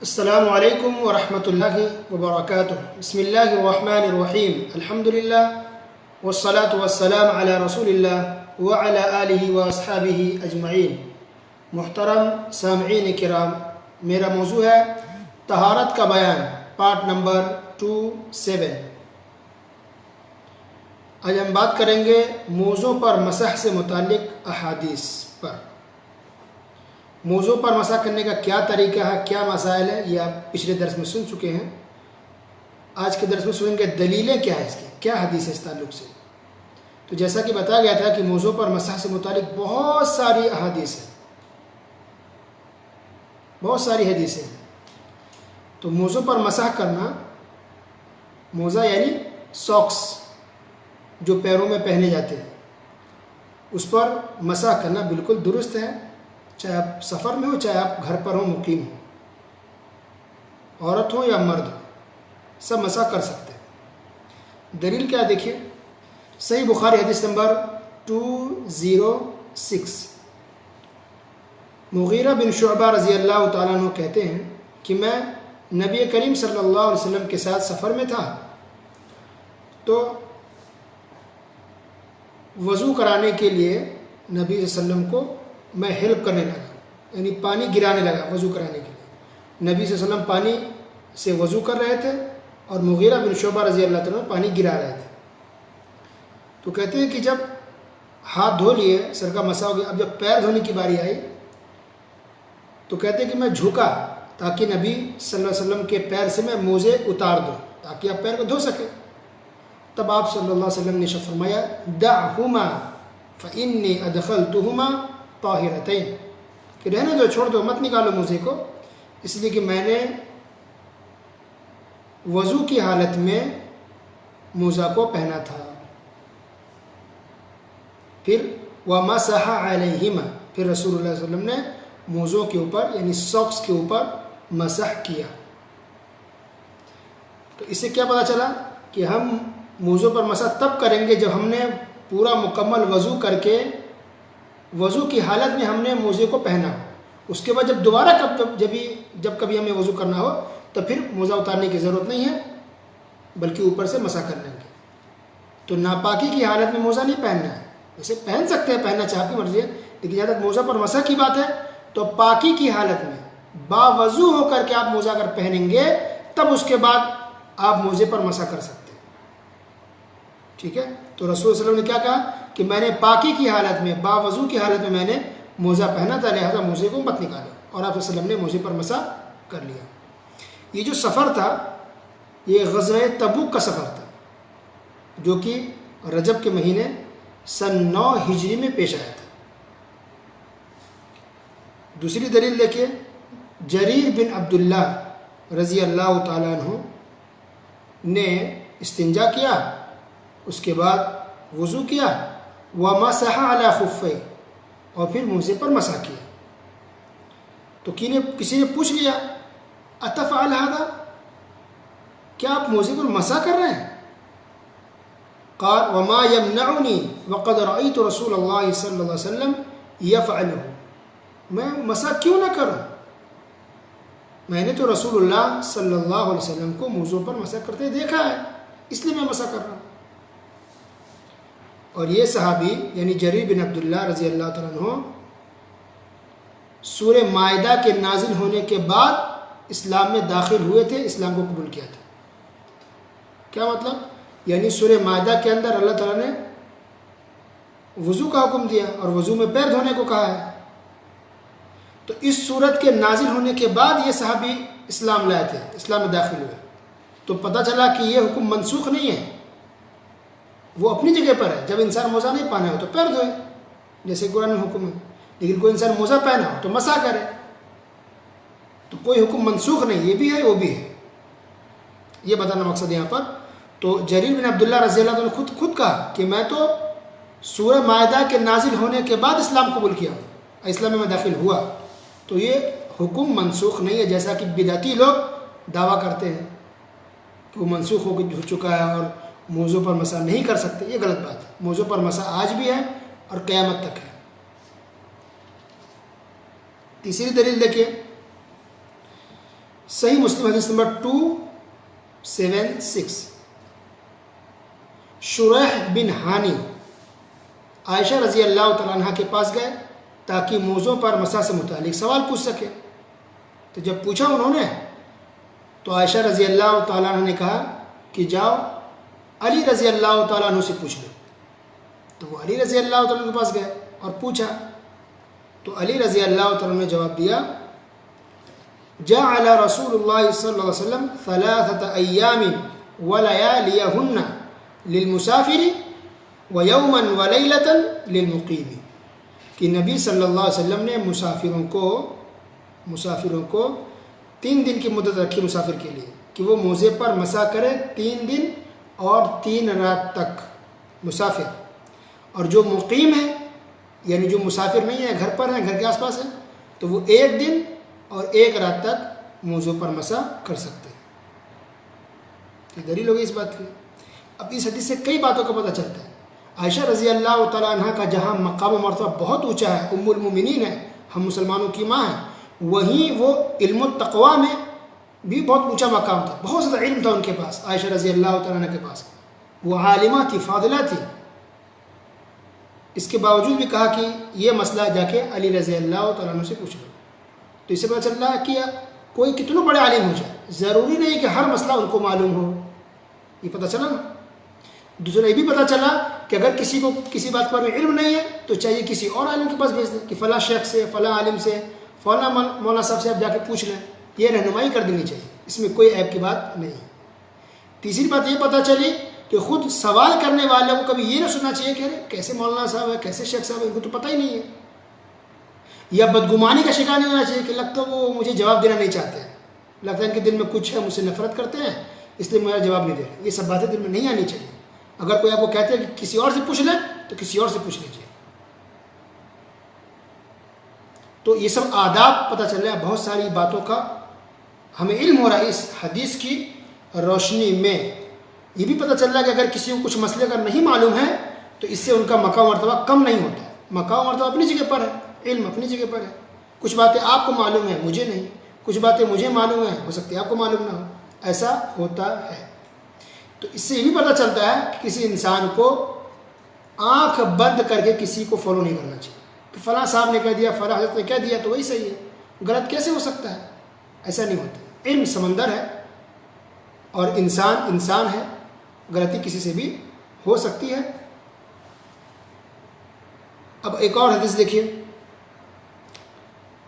السلام علیکم ورحمۃ اللہ وبرکاتہ۔ بسم اللہ الرحمن الرحیم، الحمد للہ والصلاة والسلام علی رسول اللہ وعلی آلہ واصحابہ اجمعین۔ محترم سامعین کرام، میرا موضوع ہے طہارت کا بیان، پارٹ نمبر 27۔ آج ہم بات کریں گے موضوع پر مسح سے متعلق احادیث پر۔ موضوع پر مسح کرنے کا کیا طریقہ ہے، کیا مسائل ہے، یہ آپ پچھلے درس میں سن چکے ہیں۔ آج کے درس میں سنیں گے دلیلیں کیا ہے اس کی، کیا حدیث ہے اس تعلق سے۔ تو جیسا کہ بتایا گیا تھا کہ موضوع پر مسح سے متعلق بہت ساری احادیث ہیں، بہت ساری حدیثیں ہیں۔ تو موضوع پر مسح کرنا، موزہ یعنی ساکس جو پیروں میں پہنے جاتے ہیں، اس پر مسح کرنا بالکل درست ہے، چاہے آپ سفر میں ہو، چاہے آپ گھر پر ہوں، مقیم ہو، عورت ہو یا مرد ہو، سب مسح کر سکتے ہیں۔ دلیل کیا دیکھیے، صحیح بخاری حدیث نمبر 206۔ مغیرہ بن شعبہ رضی اللہ تعالیٰ عنہ کہتے ہیں کہ میں نبی کریم صلی اللہ علیہ وسلم کے ساتھ سفر میں تھا، تو وضو کرانے کے لیے نبی صلی اللہ علیہ وسلم کو میں ہیلپ کرنے لگا، یعنی پانی گرانے لگا وضو کرانے کے لیے۔ نبی صلی اللہ علیہ وسلم پانی سے وضو کر رہے تھے اور مغیرہ بن شعبہ رضی اللہ تعالیٰ عنہ پانی گرا رہے تھے۔ تو کہتے ہیں کہ جب ہاتھ دھو لیے، سر کا مسح ہو گیا، اب جب پیر دھونے کی باری آئی تو کہتے ہیں کہ میں جھکا تاکہ نبی صلی اللہ علیہ وسلم کے پیر سے میں موزے اتار دوں تاکہ آپ پیر کو دھو سکیں۔ تب آپ صلی اللہ علیہ وسلم نے ارشاد فرمایا دعہما فإنی ادخلتہما طاہرتین، کہ رہنے دو، چھوڑ دو، مت نکالو موزے کو، اس لیے کہ میں نے وضو کی حالت میں موزہ کو پہنا تھا۔ پھر وَمَسَحَ عَلَيْهِمَا، پھر رسول اللہ صلی اللہ علیہ وسلم نے موزوں کے اوپر یعنی ساکس کے اوپر مسح کیا۔ تو اس سے کیا پتہ چلا کہ ہم موزوں پر مسح تب کریں گے جب ہم نے پورا مکمل وضو کر کے وضو کی حالت میں ہم نے موزے کو پہنا ہو۔ اس کے بعد جب دوبارہ جب کبھی ہمیں وضو کرنا ہو تو پھر موزہ اتارنے کی ضرورت نہیں ہے، بلکہ اوپر سے مسح کر لیں گے۔ تو ناپاکی کی حالت میں موزہ نہیں پہننا ہے، ویسے پہن سکتے ہیں، پہننا چاہ کی مرضی ہے، لیکن جب تک موزہ پر مسح کی بات ہے تو پاکی کی حالت میں باوضو ہو کر کے آپ موزہ اگر پہنیں گے تب اس کے بعد آپ موزے پر مسح کر سکتے ہیں۔ ٹھیک ہے، تو رسول صلی اللہ علیہ وسلم نے کیا کہا کہ میں نے پاکی کی حالت میں، باوضو کی حالت میں میں نے موزہ پہنا تھا، لہذا موزے کو مت نکالو، اور آپ صلی اللہ علیہ وسلم نے موزے پر مسح کر لیا۔ یہ جو سفر تھا یہ غزوہ تبوک کا سفر تھا، جو کہ رجب کے مہینے سن 9 ہجری میں پیش آیا تھا۔ دوسری دلیل دیکھیے، جریر بن عبداللہ رضی اللہ تعالیٰ عنہ نے استنجا کیا، اس کے بعد وضو کیا، وَمَسَحَ عَلَى خُفَّيْهِ، اور پھر موزے پر مسح کیا۔ تو کسی نے پوچھ لیا اَتَفْعَلْ هَذَا، کیا آپ موزے پر مسح کر رہے ہیں؟ قال وَمَا يَمْنَعُنِي وَقَدْ رَأَيْتُ رَسُولَ اللَّهِ صلی اللہ علیہ وسلم يَفْعَلُهُ، میں مسح کیوں نہ کروں، میں نے تو رسول اللہ صلی اللہ علیہ وسلم کو موزوں پر مسح کرتے دیکھا ہے، اس لیے میں مسح کر رہا ہوں۔ اور یہ صحابی یعنی جریر بن عبداللہ رضی اللہ تعالیٰ عنہ سورہ مائدہ کے نازل ہونے کے بعد اسلام میں داخل ہوئے تھے، اسلام کو قبول کیا تھا۔ کیا مطلب؟ یعنی سورہ مائدہ کے اندر اللہ تعالیٰ نے وضو کا حکم دیا اور وضو میں پیر دھونے کو کہا ہے، تو اس صورت کے نازل ہونے کے بعد یہ صحابی اسلام لائے تھے، اسلام میں داخل ہوئے، تو پتہ چلا کہ یہ حکم منسوخ نہیں ہے، وہ اپنی جگہ پر ہے۔ جب انسان موزہ نہیں پہنا ہو تو پیر دھوئے، جیسے قرآن میں حکم ہے، لیکن کوئی انسان موزہ پہنا ہو تو مسح کرے، تو کوئی حکم منسوخ نہیں، یہ بھی ہے وہ بھی ہے، یہ بتانا مقصد یہاں پر۔ تو جریر بن عبداللہ رضی اللہ عنہ نے خود کہا کہ میں تو سورہ مائدہ کے نازل ہونے کے بعد اسلام قبول کیا، اسلام میں داخل ہوا، تو یہ حکم منسوخ نہیں ہے، جیسا کہ بدعتی لوگ دعویٰ کرتے ہیں کہ وہ منسوخ ہو چکا ہے اور موضوع پر مسح نہیں کر سکتے، یہ غلط بات ہے۔ موضوع پر مسح آج بھی ہے اور قیامت تک ہے۔ تیسری دلیل دیکھیے، صحیح مسلم حدیث نمبر 276. شریح بن ہانی عائشہ رضی اللہ تعالیٰ عنہ کے پاس گئے تاکہ موضوع پر مسح سے متعلق سوال پوچھ سکے. تو جب پوچھا انہوں نے تو عائشہ رضی اللہ تعالیٰ عنہ نے کہا کہ جاؤ علی رضی اللہ تعالیٰ عنہ سے پوچھ لو. تو وہ علی رضی اللہ تعالیٰ عنہ کے پاس گئے اور پوچھا تو علی رضی اللہ تعالیٰ عنہ نے جواب دیا جعل رسول اللہ صلی اللہ علیہ وسلم 3 ایام ولیالیہن للمسافر ویوما ولیلتا للمقیم. کہ نبی صلی اللہ علیہ وسلم نے مسافروں کو 3 دن کی مدت رکھی مسافر کے لیے کہ وہ موزے پر مسح کرے 3 دن اور 3 رات تک مسافر. اور جو مقیم ہے یعنی جو مسافر نہیں ہے گھر پر ہے گھر کے آس پاس ہے تو وہ 1 دن اور 1 رات تک موضوع پر مسح کر سکتے ہیں. یہ دلیل ہوگی اس بات کی. اب اس حدیث سے کئی باتوں کا پتہ چلتا ہے. عائشہ رضی اللہ تعالیٰ عنہ کا جہاں مقام و مرتبہ بہت اونچا ہے، ام المومنین ہے، ہم مسلمانوں کی ماں ہیں، وہیں وہ علم التقوی میں بھی بہت اونچا مقام تھا، بہت زیادہ علم تھا ان کے پاس. عائشہ رضی اللہ تعالیٰ عنہ کے پاس وہ عالمہ تھی، فاضلہ تھی. اس کے باوجود بھی کہا کہ یہ مسئلہ جا کے علی رضی اللہ تعالیٰ عنہ سے پوچھ لو. تو اس سے پتہ چل رہا ہے کہ کوئی کتنے بڑے عالم ہو جائے ضروری نہیں کہ ہر مسئلہ ان کو معلوم ہو. یہ پتہ چلا نا. دوسرا یہ بھی پتہ چلا کہ اگر کسی کو کسی بات پر علم نہیں ہے تو چاہیے کسی اور عالم کے پاس بھیج دیں کہ فلاں شیخ سے، فلاں عالم سے، فلاں مولانا صاحب سے آپ جا کے پوچھ لیں. یہ رہنمائی کر دینی چاہیے، اس میں کوئی عیب کی بات نہیں. تیسری بات یہ پتہ چلی کہ خود سوال کرنے والے کو کبھی یہ نہ سننا چاہیے کہ کیسے مولانا صاحب ہے، کیسے شیخ صاحب ہے، ان کو تو پتہ ہی نہیں ہے. یا بدگمانی کا شکار نہیں ہونا چاہیے کہ لگتا ہے وہ مجھے جواب دینا نہیں چاہتے ہیں، لگتا ہے ان کے دل میں کچھ ہے، مجھ سے نفرت کرتے ہیں اس لیے میرا جواب نہیں دے رہے. یہ سب باتیں دل میں نہیں آنی چاہیے. اگر کوئی آپ کو کہتے ہیں کہ کسی اور سے پوچھ لیں تو کسی اور سے پوچھ لیجیے. تو یہ سب آداب پتہ چل رہا ہے، بہت ساری باتوں کا ہمیں علم ہو رہا ہے اس حدیث کی روشنی میں. یہ بھی پتہ چل رہا ہے کہ اگر کسی کو کچھ مسئلے اگر نہیں معلوم ہے تو اس سے ان کا مقام مرتبہ کم نہیں ہوتا ہے. مقام مرتبہ اپنی جگہ پر ہے، علم اپنی جگہ پر ہے. کچھ باتیں آپ کو معلوم ہیں، مجھے نہیں، کچھ باتیں مجھے معلوم ہیں، ہو سکتی ہے آپ کو معلوم نہ ہو. ایسا ہوتا ہے. تو اس سے یہ بھی پتہ چلتا ہے کہ کسی انسان کو آنکھ بند کر کے کسی کو فالو نہیں کرنا چاہیے کہ فلاں صاحب نے کہہ دیا، فلاں حضرت نے کہہ دیا تو وہی صحیح ہے. غلط کیسے ہو سکتا ہے؟ ایسا نہیں ہوتا. علم سمندر ہے اور انسان ہے، غلطی کسی سے بھی ہو سکتی ہے. اب ایک اور حدیث دیکھیے.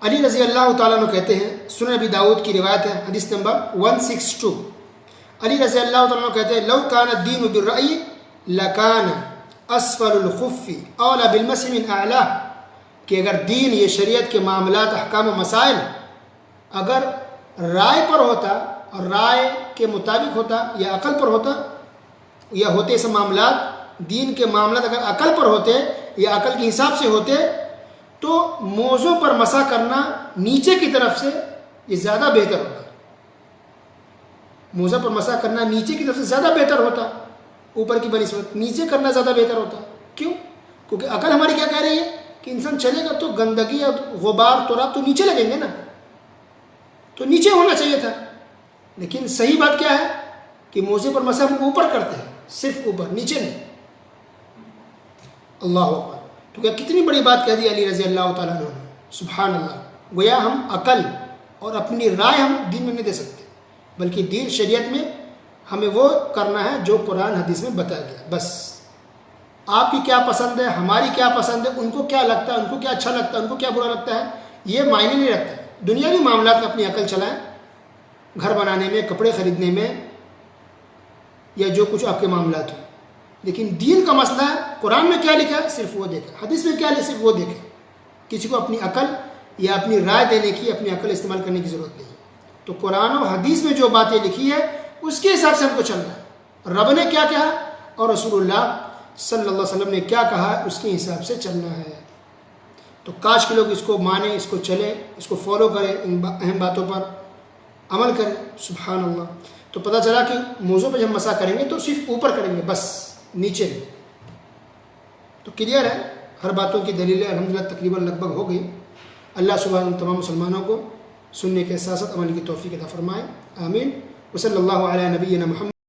علی رضی اللہ تعالیٰ عنہ کہتے ہیں، سنن ابی داؤد کی روایت ہے، حدیث نمبر 162. علی رضی اللہ تعالیٰ عنہ کہتے ہیں لو کان الدین بالرأی لکان اسفل الخف اولا بالمسح من اعلیٰ. کہ اگر دین یہ شریعت کے معاملات، احکام و مسائل اگر رائے پر ہوتا اور رائے کے مطابق ہوتا یا عقل پر ہوتا یا ہوتے ایسے معاملات، دین کے معاملات اگر عقل پر ہوتے یا عقل کے حساب سے ہوتے تو موضوع پر مسح کرنا نیچے کی طرف سے یہ زیادہ بہتر ہوتا. موضوع پر مسح کرنا نیچے کی طرف سے زیادہ بہتر ہوتا، اوپر کی بنسبت نیچے کرنا زیادہ بہتر ہوتا. کیوں؟ کیونکہ عقل ہماری کیا کہہ رہی ہے کہ انسان چلے گا تو گندگی اور غبار تراب تو نیچے لگیں گے نا، تو نیچے ہونا چاہیے تھا. لیکن صحیح بات کیا ہے کہ موضوع پر مسح ہم اوپر کرتے ہیں، صرف اوپر، نیچے نہیں. اللہ اکبر. تو کیا کتنی بڑی بات کہہ دی علی رضی اللہ تعالیٰ عنہ نے. سبحان اللہ. گویا ہم عقل اور اپنی رائے ہم دین میں نہیں دے سکتے، بلکہ دین شریعت میں ہمیں وہ کرنا ہے جو قرآن حدیث میں بتایا گیا. بس آپ کی کیا پسند ہے، ہماری کیا پسند ہے، ان کو کیا لگتا ہے، ان کو کیا اچھا لگتا ہے، ان کو کیا برا لگتا ہے، یہ معنی نہیں رکھتا ہے. دنیاوی معاملات میں اپنی عقل چلائیں، گھر بنانے میں، کپڑے خریدنے میں، یا جو کچھ آپ کے معاملات ہوں. لیکن دین کا مسئلہ ہے، قرآن میں کیا لکھا ہے صرف وہ دیکھیں، حدیث میں کیا لکھا ہے صرف وہ دیکھیں. کسی کو اپنی عقل یا اپنی رائے دینے کی، اپنی عقل استعمال کرنے کی ضرورت نہیں. تو قرآن و حدیث میں جو باتیں لکھی ہے اس کے حساب سے ہم کو چلنا ہے. رب نے کیا کہا اور رسول اللہ صلی اللہ علیہ وسلم نے کیا کہا اس کے حساب سے چلنا ہے. تو کاش کے لوگ اس کو مانیں، اس کو چلیں، اس کو فالو کریں، ان اہم باتوں پر عمل کریں. سبحان اللہ. تو پتہ چلا کہ موضوع پہ جب مسح کریں گے تو صرف اوپر کریں گے، بس نیچے نہیں. تو کلیئر ہے، ہر باتوں کی دلیلیں الحمدللہ تقریباً لگ بھگ ہو گئی. اللہ سبحانہ تمام مسلمانوں کو سننے کے ساتھ ساتھ عمل کی توفیق عطا فرمائے. آمین. وصلی اللہ علی نبینا محمد.